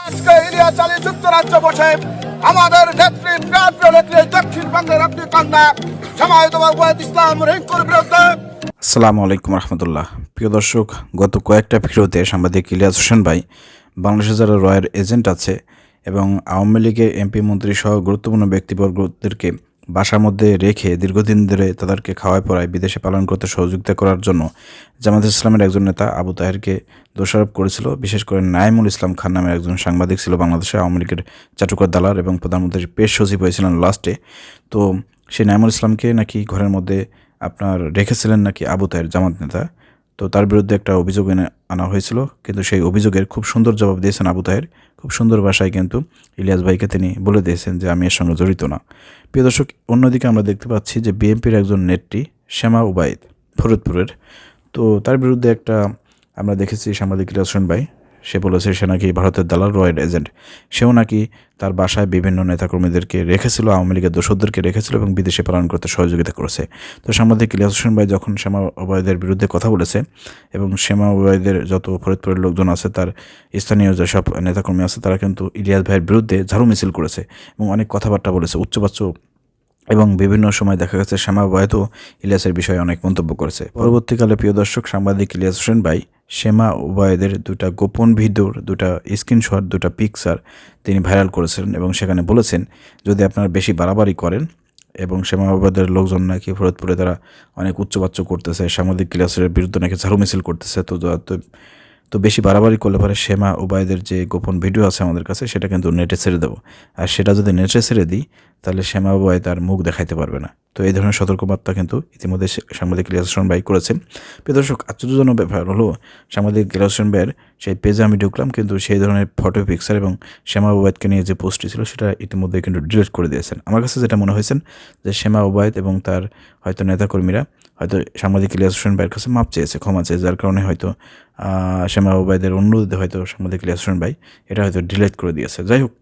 আজকে ইলিয়াস আলী যুক্তরাজ্য বসে আমাদের নেত্রী প্রাপ্য নেত্রী দক্ষিণবঙ্গের অগ্নিকন্যা জামায়াত ওবায়দুল ইসলাম রিঙ্কুর বিরুদ্ধে। আসসালামু আলাইকুম রহমতুল্লাহ। প্রিয় দর্শক, গত কয়েকটা ভিডিওতে সাংবাদিক ইলিয়াস হোসেন ভাই বাংলাদেশের যারা রয়ের এজেন্ট আছে এবং আওয়ামী লীগের এমপি মন্ত্রী সহ গুরুত্বপূর্ণ ব্যক্তিবর্গদেরকে বাসার মধ্যে রেখে দীর্ঘদিন ধরে তাদেরকে খাওয়ায় পড়ায় বিদেশে পালন করতে সহযোগিতা করার জন্য জামাত ইসলামের একজন নেতা আবু তাহেরকে দোষারোপ করেছিল। বিশেষ করে নাইমুল ইসলাম খান নামের একজন সাংবাদিক ছিল বাংলাদেশে আওয়ামী লীগের চাটুকার দালাল এবং প্রধানমন্ত্রীর পেশ সচিব হয়েছিলেন লাস্টে। তো সেই নাইমুল ইসলামকে নাকি ঘরের মধ্যে রেখেছিলেন নাকি আবু তাহের জামাত নেতা। তো তার বিরুদ্ধে একটা অভিযোগ আনা হয়েছিল, কিন্তু সেই অভিযোগের খুব সুন্দর জবাব দিয়েছেন আবু তাহের। খুব সুন্দর ভাষায় কিন্তু ইলিয়াস ভাইকে তিনি বলে দিয়েছেন যে আমি এর সঙ্গে জড়িত না। প্রিয় দর্শক, অন্যদিকে আমরা দেখতে পাচ্ছি যে বিএনপির একজন নেত্রী শ্যামা ওবায়েদ ফরিদপুরের, তো তার বিরুদ্ধে আমরা দেখেছি সাংবাদিক ইলিয়াস হোসেন ভাই, সে বলেছে সে নাকি ভারতের দালাল রয়ের এজেন্ট। সেও নাকি তার বাসায় বিভিন্ন নেতাকর্মীদেরকে রেখেছিল, আওয়ামী লীগের দোসরদেরকে রেখেছিল এবং বিদেশে পালন করতে সহযোগিতা করেছে। তো সাংবাদিক ইলিয়াস হোসেন ভাই যখন শ্যামা ওবায়েদের বিরুদ্ধে কথা বলেছে এবং শ্যামা ওবায়েদের যত ফরিদপুরের লোকজন আছে, তার স্থানীয় যেসব নেতাকর্মী আছে, তারা কিন্তু ইলিয়াস ভাইয়ের বিরুদ্ধে ঝাড়ু মিছিল করেছে এবং অনেক কথাবার্তা বলেছে উচ্চবাচ্য, এবং বিভিন্ন সময় দেখা গেছে শ্যামা ওবায়েদও ইলিয়াসের বিষয়ে অনেক মন্তব্য করেছে। পরবর্তীকালে প্রিয় দর্শক, সাংবাদিক ইলিয়াস হোসেন ভাই শ্যামা ওবায়েদের দুটা গোপন ভিডিওর দুটা স্ক্রিনশট, দুটা পিকচার তিনি ভাইরাল করেছেন এবং সেখানে বলেছেন যদি আপনারা বেশি বাড়াবাড়ি করেন, এবং শ্যামা ওবায়েদের লোকজন নাকি ফরিদপুরে তারা অনেক উচ্চবাচ্য করতেছে, সাংবাদিক ইলিয়াসের বিরুদ্ধে নাকি ঝাড়ু মিছিল করতেছে, তো বেশি বাড়াবাড়ি করলে পরে শ্যামা ওবায়েদের যে গোপন ভিডিও আছে আমাদের কাছে সেটা কিন্তু নেটে ছেড়ে দেবো, আর সেটা যদি নেটে ছেড়ে দিই তাহলে শ্যামা ওবায়েদ তার মুখ দেখাইতে পারবে না। তো এই ধরনের সতর্কবার্তা কিন্তু ইতিমধ্যে সাংবাদিক ইলিয়াস হোসেন ভাই করেছেন। প্রিয় দর্শক, আশ্চর্যজনক ব্যাপার হলো সাংবাদিক ইলিয়াস হোসেন ভাইয়ের সেই পেজে আমি ঢুকলাম, কিন্তু সেই ধরনের ফটো পিকচার এবং শ্যামা ওবায়েদকে নিয়ে যে পোস্টটি ছিল সেটা ইতিমধ্যে কিন্তু ডিলিট করে দিয়েছেন। আমার কাছে যেটা মনে হয়েছেন যে শ্যামা ওবায়েদ এবং তার হয়তো নেতাকর্মীরা হয়তো সাংবাদিক ইলিয়াস হোসেন ভাইয়ের কাছে মাপ চেয়েছে, ক্ষমা চেয়েছে, যার কারণে হয়তো শ্যামা ওবায়েদের অনুরোধে হয়তো সাংবাদিক ইলিয়াস হোসেন ভাই এটা হয়তো ডিলিট করে দিয়েছে। যাই হোক,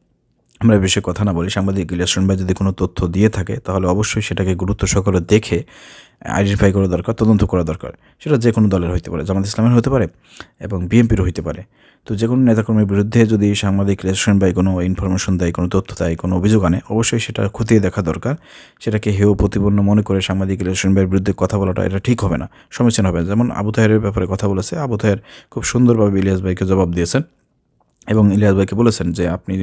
আমরা এই বিষয়ে কথা না বলি। সাংবাদিক ইলিয়াস হোসেন ভাই যদি কোনো তথ্য দিয়ে থাকে তাহলে অবশ্যই সেটাকে গুরুত্ব সহকারে দেখে আইডেন্টিফাই করা দরকার, তদন্ত করা দরকার। সেটা যে কোনো দলের হতে পারে, জামাত ইসলামের হতে পারে এবং বিএনপিরও হতে পারে। তো যে কোনো নেতাকর্মীর বিরুদ্ধে যদি সাংবাদিক ইলিয়াস হোসেন ভাই কোনো ইনফরমেশন দেয়, কোনো তথ্য দেয়, কোনো অভিযোগ আনে, অবশ্যই সেটা খতিয়ে দেখা দরকার। সেটাকে হেয় প্রতিপন্ন মনে করে সাংবাদিক ইলিয়াস হোসেন ভাইয়ের বিরুদ্ধে কথা বলাটা এটা ঠিক হবে না, সমীচীন হবে না। যেমন আবু তাহেরের ব্যাপারে কথা বলেছে, আবু তাহের খুব সুন্দরভাবে ইলিয়াস ভাইকে জবাব দিয়েছেন এবং ইলিয়াস ভাইকে বলেছেন যে আপনি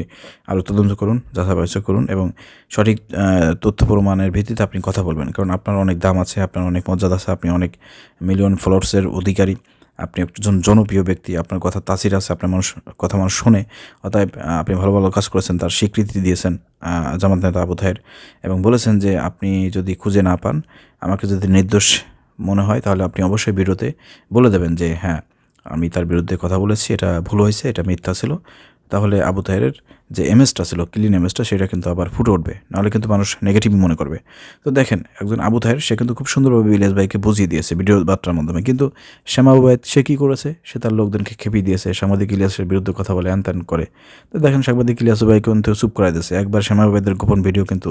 আরও তদন্ত করুন, যাচাই করুন এবং সঠিক তথ্য প্রমাণের ভিত্তিতে আপনি কথা বলবেন, কারণ আপনার অনেক দাম আছে, আপনার অনেক মর্যাদা আছে, আপনি অনেক মিলিয়ন ফলোয়ার্সের অধিকারী, আপনি একজন জনপ্রিয় ব্যক্তি, আপনার কথা তাসির আছে, আপনার কথা মানুষ শোনে। অতএব আপনি ভালো ভালো কাজ করেছেন, তার স্বীকৃতি দিয়েছেন জামাত নেতা আবু তাহের, এবং বলেছেন যে আপনি যদি খুঁজে না পান, আমাকে যদি নির্দোষ মনে হয় তাহলে আপনি অবশ্যই ভিডিওতে বলে দেবেন যে হ্যাঁ আমি তার বিরুদ্ধে কথা বলেছি, এটা ভুল হয়েছে, এটা মিথ্যা ছিল। তাহলে আবু তাহেরের যে এমএসটা ছিল, ক্লিন এমএসটা, সেটা কিন্তু আবার ফুটে উঠবে, নাহলে কিন্তু মানুষ নেগেটিভ মনে করবে। তো দেখেন, একজন আবু তাহের সে কিন্তু খুব সুন্দরভাবে ইলিয়াস ভাইকে বুঝিয়ে দিয়েছে ভিডিও বার্তার মাধ্যমে, কিন্তু শ্যামা ওবায়েদ সে কী করেছে, সে তার লোকজনকে খেপিয়ে দিয়েছে, সাংবাদিক ইলিয়াসের বিরুদ্ধে কথা বলে আনতান করে। তো দেখেন, সাংবাদিক ইলিয়াস ভাইকে কিন্তু চুপ করাই দিয়েছে। একবার শ্যামা ওবায়েদের গোপন ভিডিও কিন্তু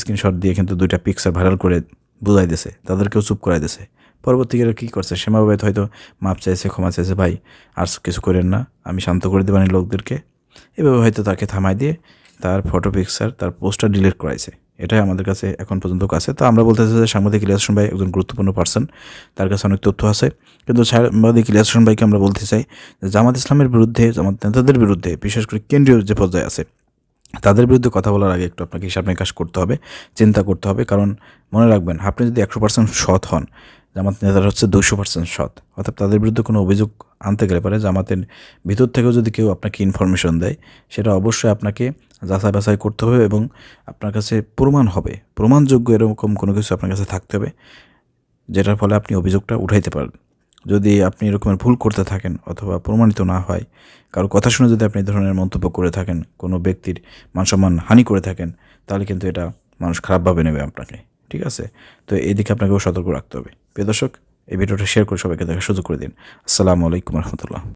স্ক্রিনশট দিয়ে কিন্তু দুইটা পিকচার ভাইরাল করে বুঝাই দিয়েছে, তাদেরকেও চুপ করাই দিয়েছে। পরবর্তীকালে কী করছে, শ্যামা ওবায়েদ হয়তো মাপ চাইছে, ক্ষমা চাইছে, ভাই আর কিছু করেন না, আমি শান্ত করে দেবানি লোকদেরকে, এভাবে হয়তো তাকে থামাই দিয়ে তার ফটো পিকচার, তার পোস্টার ডিলিট করাইছে। এটাই আমাদের কাছে এখন পর্যন্ত আছে। তো আমরা বলতে চাই যে সাংবাদিক ইলিয়াস হোসেন ভাই একজন গুরুত্বপূর্ণ পার্সন, তার কাছে অনেক তথ্য আছে, কিন্তু সাংবাদিক ইলিয়াস হোসেন ভাইকে আমরা বলতে চাই যে জামাত ইসলামের বিরুদ্ধে, জামাত নেতাদের বিরুদ্ধে, বিশেষ করে কেন্দ্রীয় যে পর্যায়ে আছে তাদের বিরুদ্ধে কথা বলার আগে একটু আপনাকে হিসাব নিকাশ করতে হবে, চিন্তা করতে হবে। কারণ মনে রাখবেন, আপনি যদি 100% সৎ হন, জামাত নেতারা হচ্ছে 200% সৎ, অর্থাৎ তাদের বিরুদ্ধে কোনো অভিযোগ আনতে গেলে পারে জামাতের ভিতর থেকেও যদি কেউ আপনাকে ইনফরমেশন দেয়, সেটা অবশ্যই আপনাকে যাচাই বাছাই করতে হবে এবং আপনার কাছে প্রমাণ হবে, প্রমাণযোগ্য এরকম কোনো কিছু আপনার কাছে থাকতে হবে, যেটার ফলে আপনি অভিযোগটা উঠাইতে পারেন। যদি আপনি এরকমের ভুল করতে থাকেন অথবা প্রমাণিত না হয়, কারো কথা শুনে যদি আপনি এই ধরনের মন্তব্য করে থাকেন, কোনো ব্যক্তির মানসম্মান হানি করে থাকেন, তাহলে কিন্তু এটা মানুষ খারাপভাবে নেবে আপনাকে, ঠিক আছে? তো এই দিকে আপনাকেও সতর্ক রাখতে হবে। প্রিয় দর্শক, এই ভিডিওটা শেয়ার করে সবাইকে দেখার সুযোগ করে দিন। আসসালামু আলাইকুম রহমতুল্লাহ।